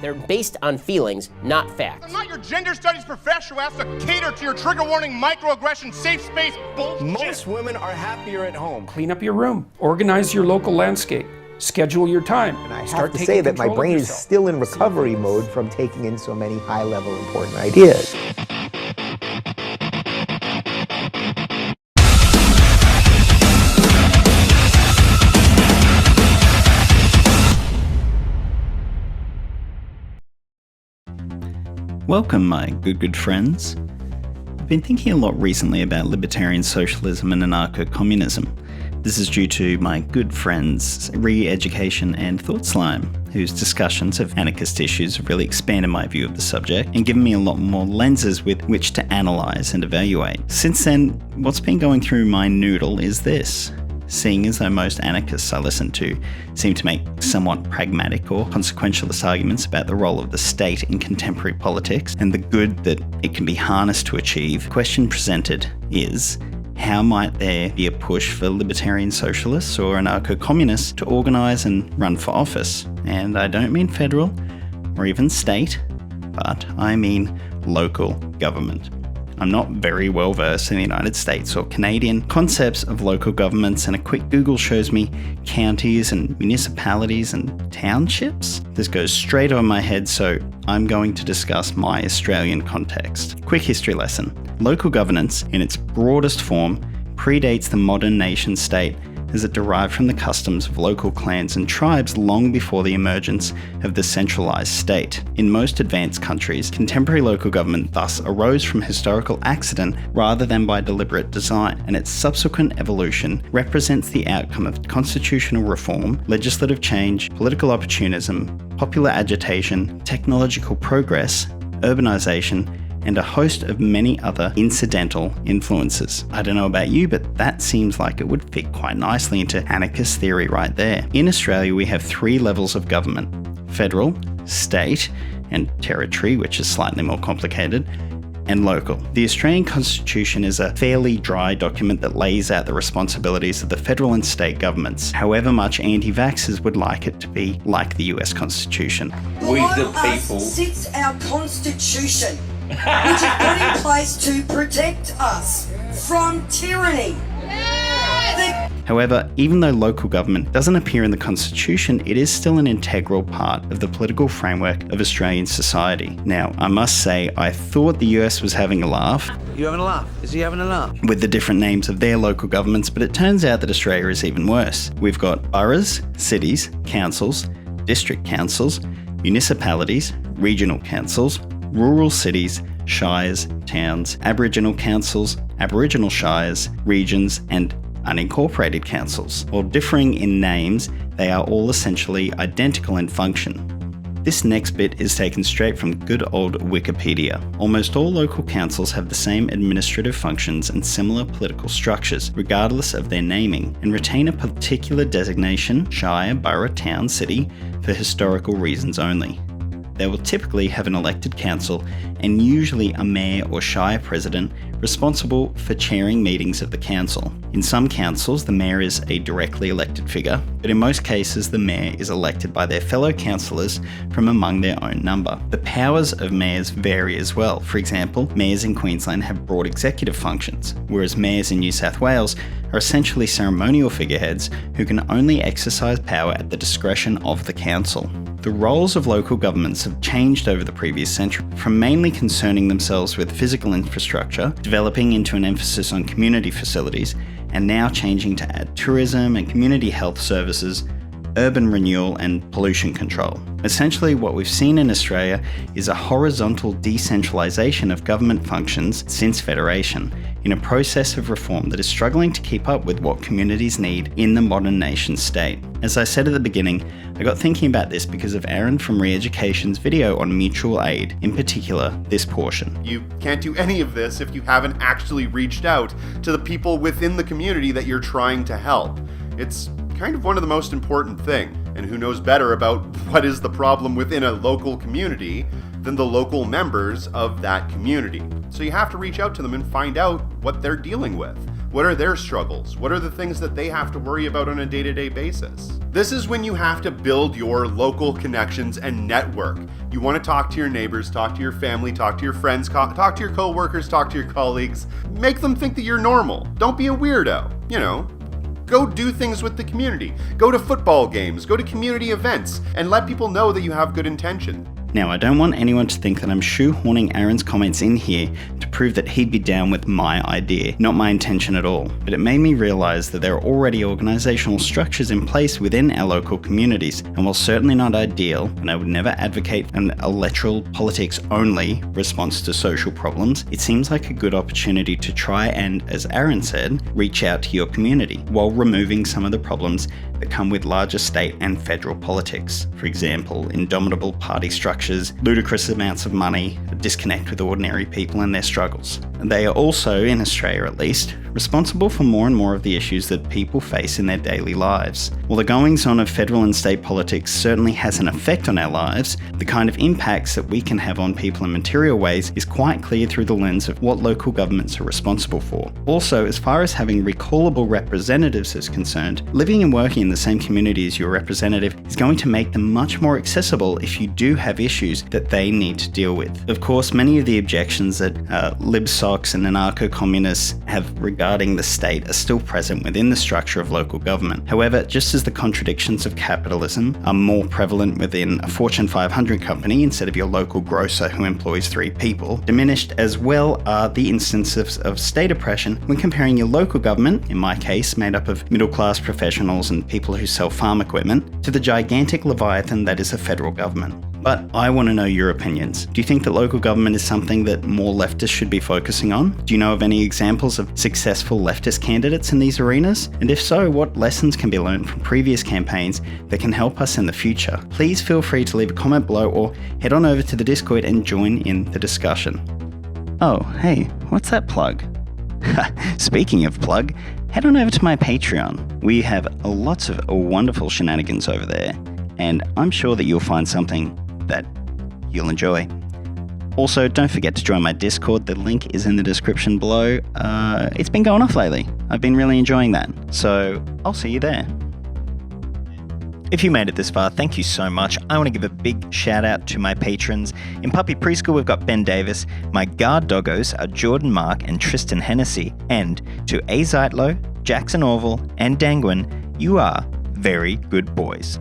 They're based on feelings, not facts. I'm not your gender studies professor who has to cater to your trigger warning, microaggression, safe space bullshit. Most women are happier at home. Clean up your room. Organize your local landscape. Schedule your time. And I have to say that my brain is still in recovery mode from taking in so many high-level important ideas. Welcome, my good friends. I've been thinking a lot recently about libertarian socialism and anarcho-communism. This is due to my good friends Re-Education and Thought Slime, whose discussions of anarchist issues have really expanded my view of the subject and given me a lot more lenses with which to analyse and evaluate. Since then, what's been going through my noodle is this. Seeing as though most anarchists I listen to seem to make somewhat pragmatic or consequentialist arguments about the role of the state in contemporary politics and the good that it can be harnessed to achieve, the question presented is, how might there be a push for libertarian socialists or anarcho-communists to organise and run for office? And I don't mean federal or even state, but I mean local government. I'm not very well versed in the United States or Canadian concepts of local governments, and a quick Google shows me counties and municipalities and townships. This goes straight over my head, so I'm going to discuss my Australian context. Quick history lesson. Local governance, in its broadest form, predates the modern nation state, as it derived from the customs of local clans and tribes long before the emergence of the centralised state. In most advanced countries, contemporary local government thus arose from historical accident rather than by deliberate design, and its subsequent evolution represents the outcome of constitutional reform, legislative change, political opportunism, popular agitation, technological progress, urbanisation, and a host of many other incidental influences. I don't know about you, but that seems like it would fit quite nicely into anarchist theory right there. In Australia, we have three levels of government: federal, state, and territory, which is slightly more complicated, and local. The Australian Constitution is a fairly dry document that lays out the responsibilities of the federal and state governments, however much anti-vaxxers would like it to be like the US Constitution. We the people sits our Constitution, which is put in place to protect us from tyranny. However, even though local government doesn't appear in the Constitution, it is still an integral part of the political framework of Australian society. Now, I must say, I thought the US was having a laugh. You having a laugh? Is he having a laugh? With the different names of their local governments, but it turns out that Australia is even worse. We've got boroughs, cities, councils, district councils, municipalities, regional councils, rural cities, shires, towns, Aboriginal councils, Aboriginal shires, regions, and unincorporated councils. While differing in names, they are all essentially identical in function. This next bit is taken straight from good old Wikipedia. Almost all local councils have the same administrative functions and similar political structures, regardless of their naming, and retain a particular designation, shire, borough, town, city, for historical reasons only. They will typically have an elected council and usually a mayor or shire president responsible for chairing meetings of the council. In some councils, the mayor is a directly elected figure, but in most cases the mayor is elected by their fellow councillors from among their own number. The powers of mayors vary as well. For example, mayors in Queensland have broad executive functions, whereas mayors in New South Wales are essentially ceremonial figureheads who can only exercise power at the discretion of the council. The roles of local governments have changed over the previous century, from mainly concerning themselves with physical infrastructure, developing into an emphasis on community facilities, and now changing to add tourism and community health services, urban renewal, and pollution control. Essentially, what we've seen in Australia is a horizontal decentralisation of government functions since Federation, in a process of reform that is struggling to keep up with what communities need in the modern nation state. As I said at the beginning, I got thinking about this because of Aaron from Re-Education's video on mutual aid, in particular this portion. You can't do any of this if you haven't actually reached out to the people within the community that you're trying to help. It's kind of one of the most important things, and who knows better about what is the problem within a local community than the local members of that community. So you have to reach out to them and find out what they're dealing with. What are their struggles? What are the things that they have to worry about on a day-to-day basis? This is when you have to build your local connections and network. You want to talk to your neighbors, talk to your family, talk to your friends, talk to your co-workers, talk to your colleagues. Make them think that you're normal. Don't be a weirdo, Go do things with the community. Go to football games, go to community events, and let people know that you have good intention. Now, I don't want anyone to think that I'm shoehorning Aaron's comments in here to prove that he'd be down with my idea. Not my intention at all. But it made me realise that there are already organisational structures in place within our local communities, and while certainly not ideal, and I would never advocate an electoral politics only response to social problems, it seems like a good opportunity to try and, as Aaron said, reach out to your community, while removing some of the problems that come with larger state and federal politics. For example, indomitable party structures, ludicrous amounts of money, a disconnect with ordinary people and their struggles. They are also, in Australia at least, responsible for more and more of the issues that people face in their daily lives. While the goings-on of federal and state politics certainly has an effect on our lives, the kind of impacts that we can have on people in material ways is quite clear through the lens of what local governments are responsible for. Also, as far as having recallable representatives is concerned, living and working in the same community as your representative is going to make them much more accessible if you do have issues that they need to deal with. Of course, many of the objections that libsocs and anarcho-communists have regarding the state are still present within the structure of local government. However, just as the contradictions of capitalism are more prevalent within a Fortune 500 company instead of your local grocer who employs 3 people, diminished as well are the instances of state oppression when comparing your local government, in my case made up of middle-class professionals and people who sell farm equipment, to the gigantic leviathan that is a federal government. But I want to know your opinions. Do you think that local government is something that more leftists should be focusing on? Do you know of any examples of successful leftist candidates in these arenas? And if so, what lessons can be learned from previous campaigns that can help us in the future? Please feel free to leave a comment below or head on over to the Discord and join in the discussion. Oh, hey, what's that plug? Speaking of plug, head on over to my Patreon. We have lots of wonderful shenanigans over there, and I'm sure that you'll find something that you'll enjoy. Also, don't forget to join my Discord. The link is in the description below. It's been going off lately. I've been really enjoying that. So I'll see you there. If you made it this far, thank you so much. I want to give a big shout out to my patrons. In Puppy Preschool, we've got Ben Davis. My guard doggos are Jordan Mark and Tristan Hennessy. And to A. Zeitlo, Jackson Orville, and Dangwin, you are very good boys.